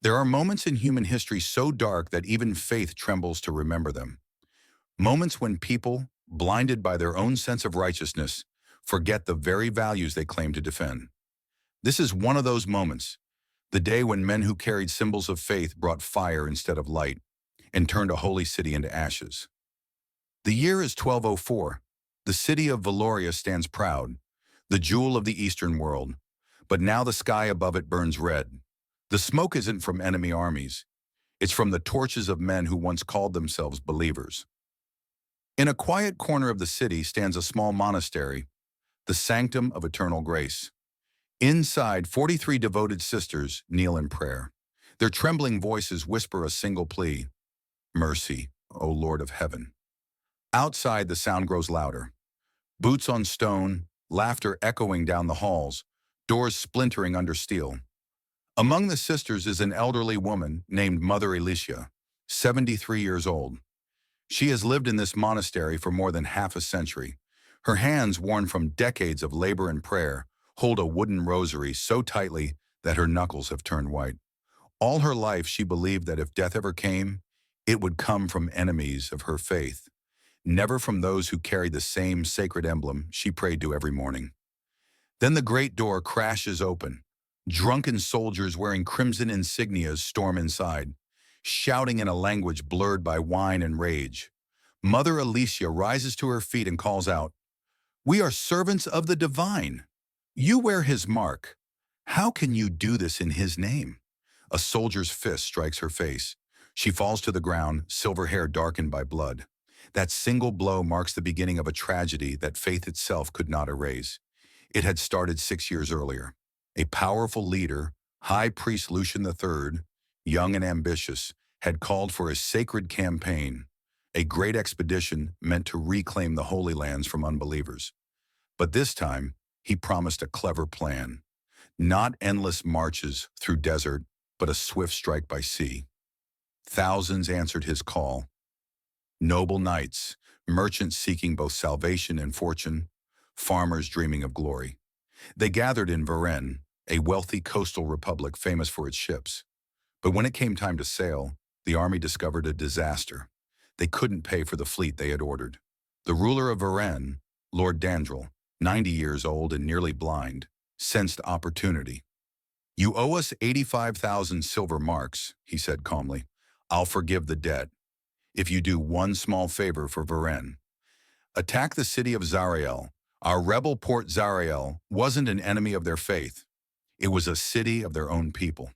There are moments in human history so dark that even faith trembles to remember them. Moments when people, blinded by their own sense of righteousness, forget the very values they claim to defend. This is one of those moments, the day when men who carried symbols of faith brought fire instead of light and turned a holy city into ashes. The year is 1204. The city of Valoria stands proud, the jewel of the Eastern world, but now the sky above it burns red. The smoke isn't from enemy armies. It's from the torches of men who once called themselves believers. In a quiet corner of the city stands a small monastery, the Sanctum of Eternal Grace. Inside, 43 devoted sisters kneel in prayer. Their trembling voices whisper a single plea: "Mercy, O Lord of Heaven." Outside, the sound grows louder. Boots on stone, laughter echoing down the halls, doors splintering under steel. Among the sisters is an elderly woman named Mother Alicia, 73 years old. She has lived in this monastery for more than half a century. Her hands, worn from decades of labor and prayer, hold a wooden rosary so tightly that her knuckles have turned white. All her life she believed that if death ever came, it would come from enemies of her faith, never from those who carried the same sacred emblem she prayed to every morning. Then the great door crashes open. Drunken soldiers wearing crimson insignias storm inside, shouting in a language blurred by wine and rage. Mother Alicia rises to her feet and calls out, "We are servants of the divine. You wear his mark. How can you do this in his name?" A soldier's fist strikes her face. She falls to the ground, silver hair darkened by blood. That single blow marks the beginning of a tragedy that faith itself could not erase. It had started 6 years earlier. A powerful leader, High Priest Lucian III, young and ambitious, had called for a sacred campaign, a great expedition meant to reclaim the Holy Lands from unbelievers. But this time, he promised a clever plan. Not endless marches through desert, but a swift strike by sea. Thousands answered his call. Noble knights, merchants seeking both salvation and fortune, farmers dreaming of glory. They gathered in Varennes, a wealthy coastal republic famous for its ships. But when it came time to sail, the army discovered a disaster. They couldn't pay for the fleet they had ordered. The ruler of Varennes, Lord Dandrel, 90 years old and nearly blind, sensed opportunity. "You owe us 85,000 silver marks," he said calmly. "I'll forgive the debt if you do one small favor for Varennes. Attack the city of Zariel. Our rebel port Zariel wasn't an enemy of their faith. It was a city of their own people.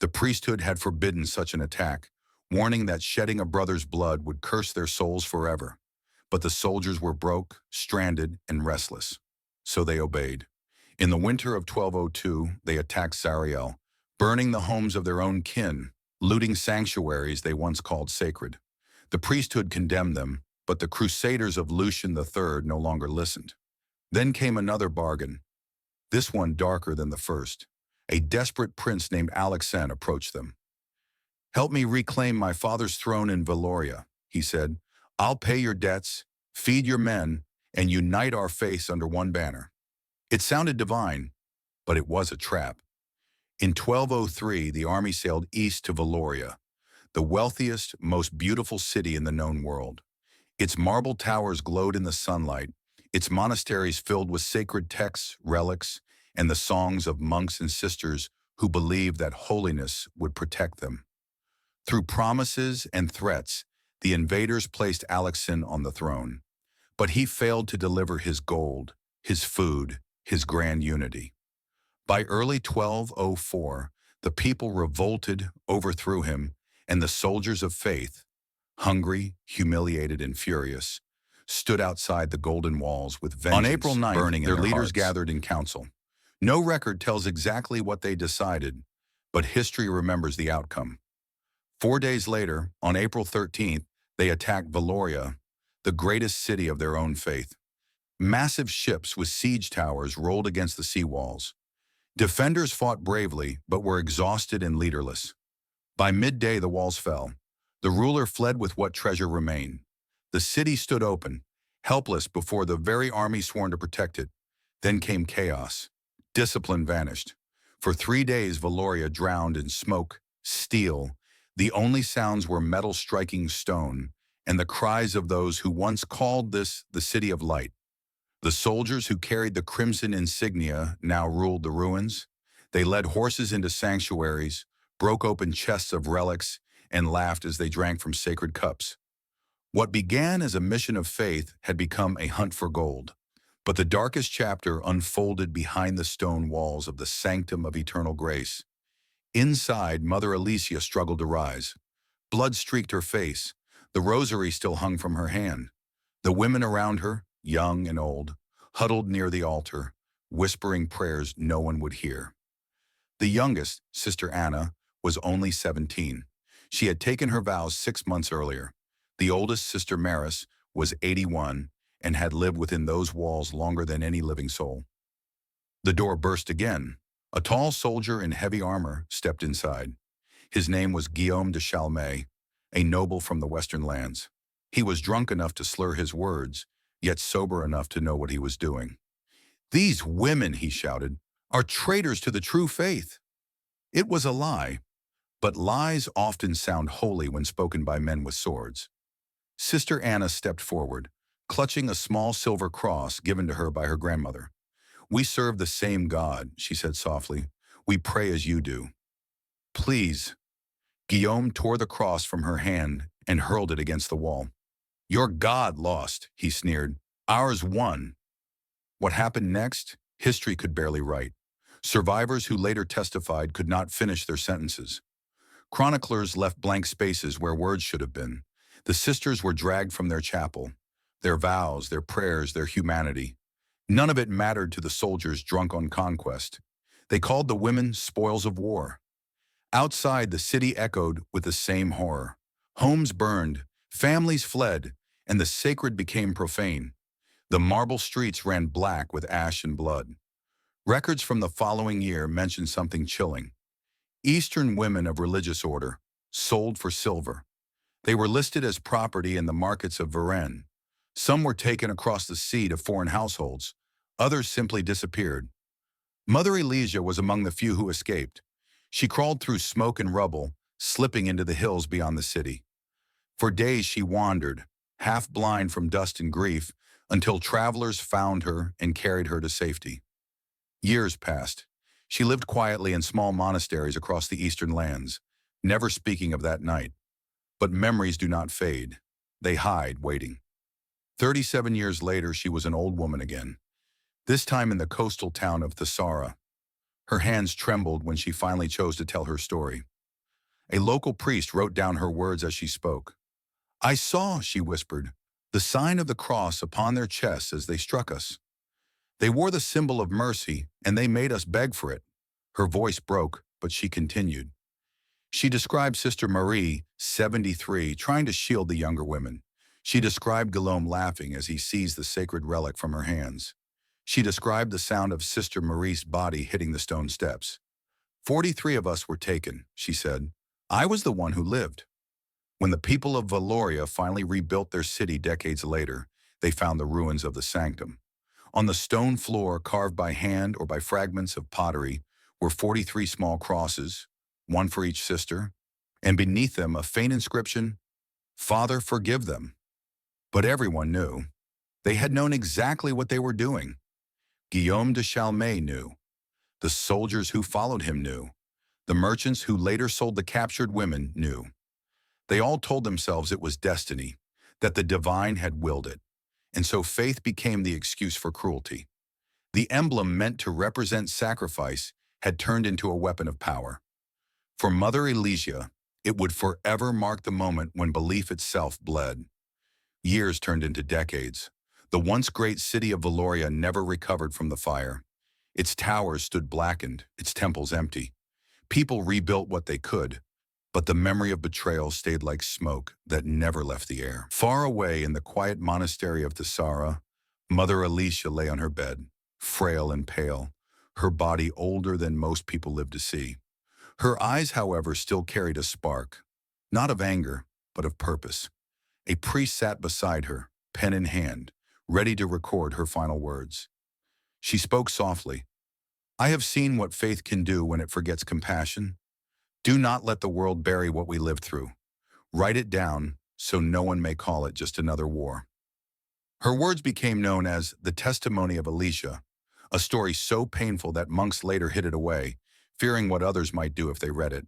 The priesthood had forbidden such an attack, warning that shedding a brother's blood would curse their souls forever. But the soldiers were broke, stranded, and restless. So they obeyed. In the winter of 1202, they attacked Zariel, burning the homes of their own kin, looting sanctuaries they once called sacred. The priesthood condemned them, but the Crusaders of Lucian III no longer listened. Then came another bargain, this one darker than the first. A desperate prince named Alexen approached them. "Help me reclaim my father's throne in Valoria," he said. "I'll pay your debts, feed your men, and unite our faiths under one banner." It sounded divine, but it was a trap. In 1203, the army sailed east to Valoria, the wealthiest, most beautiful city in the known world. Its marble towers glowed in the sunlight, its monasteries filled with sacred texts, relics, and the songs of monks and sisters who believed that holiness would protect them. Through promises and threats, the invaders placed Alexin on the throne. But he failed to deliver his gold, his food, his grand unity. By early 1204, the people revolted, overthrew him, and the soldiers of faith, hungry, humiliated, and furious, stood outside the golden walls with vengeance On April 9th, burning in their their leaders hearts. Gathered in council. No record tells exactly what they decided, but history remembers the outcome. 4 days later, on April 13th, they attacked Valoria, the greatest city of their own faith. Massive ships with siege towers rolled against the seawalls. Defenders fought bravely, but were exhausted and leaderless. By midday, the walls fell. The ruler fled with what treasure remained. The city stood open, helpless before the very army sworn to protect it. Then came chaos. Discipline vanished. For 3 days, Valoria drowned in smoke, steel. The only sounds were metal striking stone and the cries of those who once called this the City of Light. The soldiers who carried the crimson insignia now ruled the ruins. They led horses into sanctuaries, broke open chests of relics, and laughed as they drank from sacred cups. What began as a mission of faith had become a hunt for gold. But the darkest chapter unfolded behind the stone walls of the sanctum of eternal grace. Inside, Mother Alicia struggled to rise. Blood streaked her face. The rosary still hung from her hand. The women around her, young and old, huddled near the altar, whispering prayers no one would hear. The youngest, Sister Anna, was only 17. She had taken her vows 6 months earlier. The oldest, Sister Maris, was 81 and had lived within those walls longer than any living soul. The door burst again. A tall soldier in heavy armor stepped inside. His name was Guillaume de Chalmay, a noble from the western lands. He was drunk enough to slur his words, yet sober enough to know what he was doing. "These women," he shouted, "are traitors to the true faith." It was a lie, but lies often sound holy when spoken by men with swords. Sister Anna stepped forward, clutching a small silver cross given to her by her grandmother. "We serve the same God," she said softly. "We pray as you do." "Please." Guillaume tore the cross from her hand and hurled it against the wall. "Your God lost," he sneered. "Ours won." What happened next, history could barely write. Survivors who later testified could not finish their sentences. Chroniclers left blank spaces where words should have been. The sisters were dragged from their chapel. Their vows, their prayers, their humanity. None of it mattered to the soldiers drunk on conquest. They called the women spoils of war. Outside, the city echoed with the same horror. Homes burned, families fled, and the sacred became profane. The marble streets ran black with ash and blood. Records from the following year mention something chilling. Eastern women of religious order, sold for silver. They were listed as property in the markets of Varennes. Some were taken across the sea to foreign households. Others simply disappeared. Mother Elysia was among the few who escaped. She crawled through smoke and rubble, slipping into the hills beyond the city. For days she wandered, half blind from dust and grief, until travelers found her and carried her to safety. Years passed. She lived quietly in small monasteries across the eastern lands, never speaking of that night. But memories do not fade. They hide, waiting. 37 years later, she was an old woman again, this time in the coastal town of Thessara. Her hands trembled when she finally chose to tell her story. A local priest wrote down her words as she spoke. "I saw," she whispered, "the sign of the cross upon their chests as they struck us. They wore the symbol of mercy, and they made us beg for it." Her voice broke, but she continued. She described Sister Marie, 73, trying to shield the younger women. She described Guillaume laughing as he seized the sacred relic from her hands. She described the sound of Sister Marie's body hitting the stone steps. 43 of us were taken," she said. "I was the one who lived." When the people of Valoria finally rebuilt their city decades later, they found the ruins of the sanctum. On the stone floor, carved by hand or by fragments of pottery, were 43 small crosses, one for each sister, and beneath them a faint inscription, "Father, forgive them." But everyone knew. They had known exactly what they were doing. Guillaume de Chalmay knew. The soldiers who followed him knew. The merchants who later sold the captured women knew. They all told themselves it was destiny, that the divine had willed it. And so faith became the excuse for cruelty. The emblem meant to represent sacrifice had turned into a weapon of power. For Mother Elysia, it would forever mark the moment when belief itself bled. Years turned into decades. The once great city of Valoria never recovered from the fire. Its towers stood blackened, its temples empty. People rebuilt what they could, but the memory of betrayal stayed like smoke that never left the air. Far away in the quiet monastery of Thessara, Mother Elysia lay on her bed, frail and pale, her body older than most people live to see. Her eyes, however, still carried a spark, not of anger, but of purpose. A priest sat beside her, pen in hand, ready to record her final words. She spoke softly. "I have seen what faith can do when it forgets compassion. Do not let the world bury what we lived through. Write it down so no one may call it just another war. Her words became known as the testimony of Alicia, a story so painful that monks later hid it away, fearing what others might do if they read it.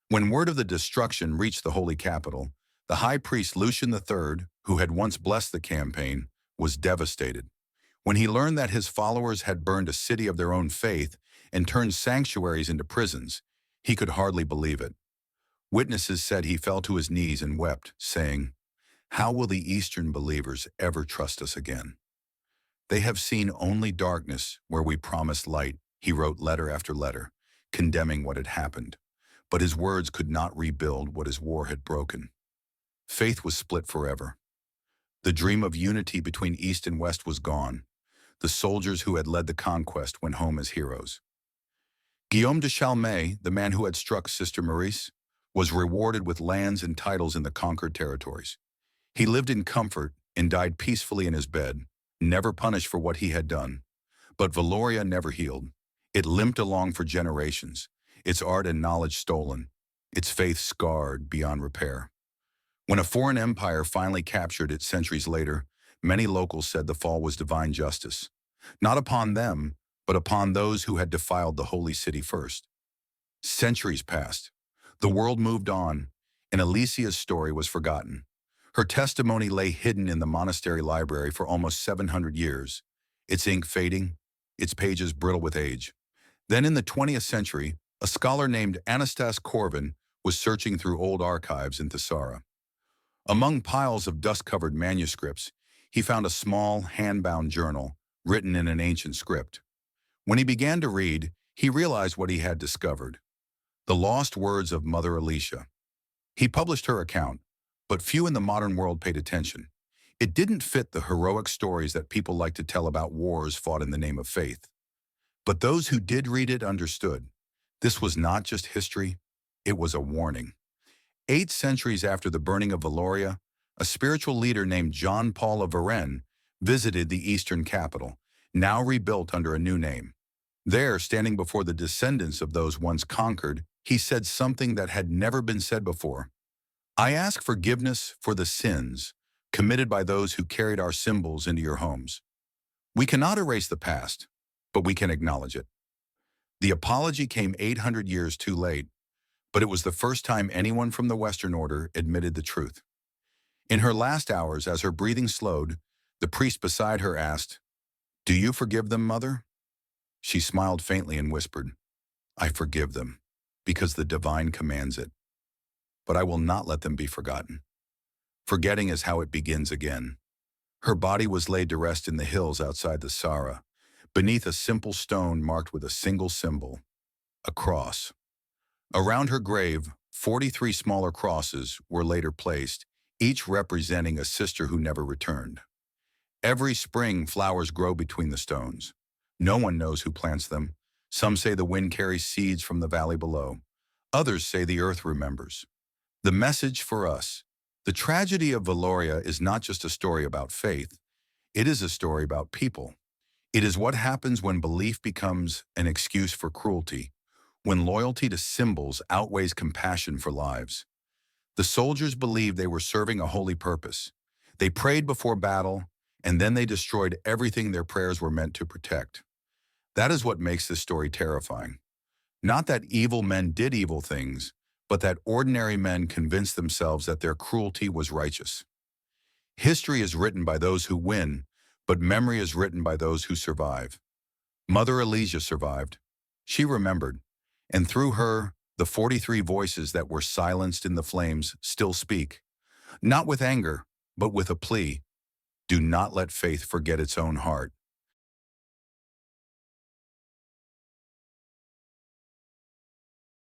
When word of the destruction reached the Holy Capital, the high priest Lucian III, who had once blessed the campaign, was devastated. When he learned that his followers had burned a city of their own faith and turned sanctuaries into prisons, he could hardly believe it. Witnesses said he fell to his knees and wept, saying, "How will the Eastern believers ever trust us again? They have seen only darkness where we promised light." He wrote letter after letter, condemning what had happened. But his words could not rebuild what his war had broken. Faith was split forever. The dream of unity between East and West was gone. The soldiers who had led the conquest went home as heroes. Guillaume de Chalmey, the man who had struck Sister Maurice, was rewarded with lands and titles in the conquered territories. He lived in comfort and died peacefully in his bed, never punished for what he had done. But Valoria never healed. It limped along for generations, its art and knowledge stolen, its faith scarred beyond repair. When a foreign empire finally captured it centuries later, many locals said the fall was divine justice, not upon them, but upon those who had defiled the holy city first. Centuries passed. The world moved on, and Alicia's story was forgotten. Her testimony lay hidden in the monastery library for almost 700 years, its ink fading, its pages brittle with age. Then in the 20th century, a scholar named Anastas Corvin was searching through old archives in Thessara. Among piles of dust-covered manuscripts, he found a small, hand-bound journal written in an ancient script. When he began to read, he realized what he had discovered: the lost words of Mother Alicia. He published her account, but few in the modern world paid attention. It didn't fit the heroic stories that people like to tell about wars fought in the name of faith. But those who did read it understood. This was not just history, it was a warning. 8 centuries after the burning of Valoria, a spiritual leader named John Paul of Varennes visited the eastern capital, now rebuilt under a new name. There, standing before the descendants of those once conquered, he said something that had never been said before. "I ask forgiveness for the sins committed by those who carried our symbols into your homes. We cannot erase the past, but we can acknowledge it." The apology came 800 years too late, but it was the first time anyone from the Western Order admitted the truth. In her last hours, as her breathing slowed, the priest beside her asked, "Do you forgive them, Mother?" She smiled faintly and whispered, "I forgive them, because the divine commands it. But I will not let them be forgotten. Forgetting is how it begins again." Her body was laid to rest in the hills outside the Sara, beneath a simple stone marked with a single symbol, a cross. Around her grave, 43 smaller crosses were later placed, each representing a sister who never returned. Every spring, flowers grow between the stones. No one knows who plants them. Some say the wind carries seeds from the valley below. Others say the earth remembers. The message for us: the tragedy of Valoria is not just a story about faith. It is a story about people. It is what happens when belief becomes an excuse for cruelty, when loyalty to symbols outweighs compassion for lives. The soldiers believed they were serving a holy purpose. They prayed before battle, and then they destroyed everything their prayers were meant to protect. That is what makes this story terrifying. Not that evil men did evil things, but that ordinary men convinced themselves that their cruelty was righteous. History is written by those who win, but memory is written by those who survive. Mother Alicia survived. She remembered, and through her, the 43 voices that were silenced in the flames still speak, not with anger, but with a plea: do not let faith forget its own heart.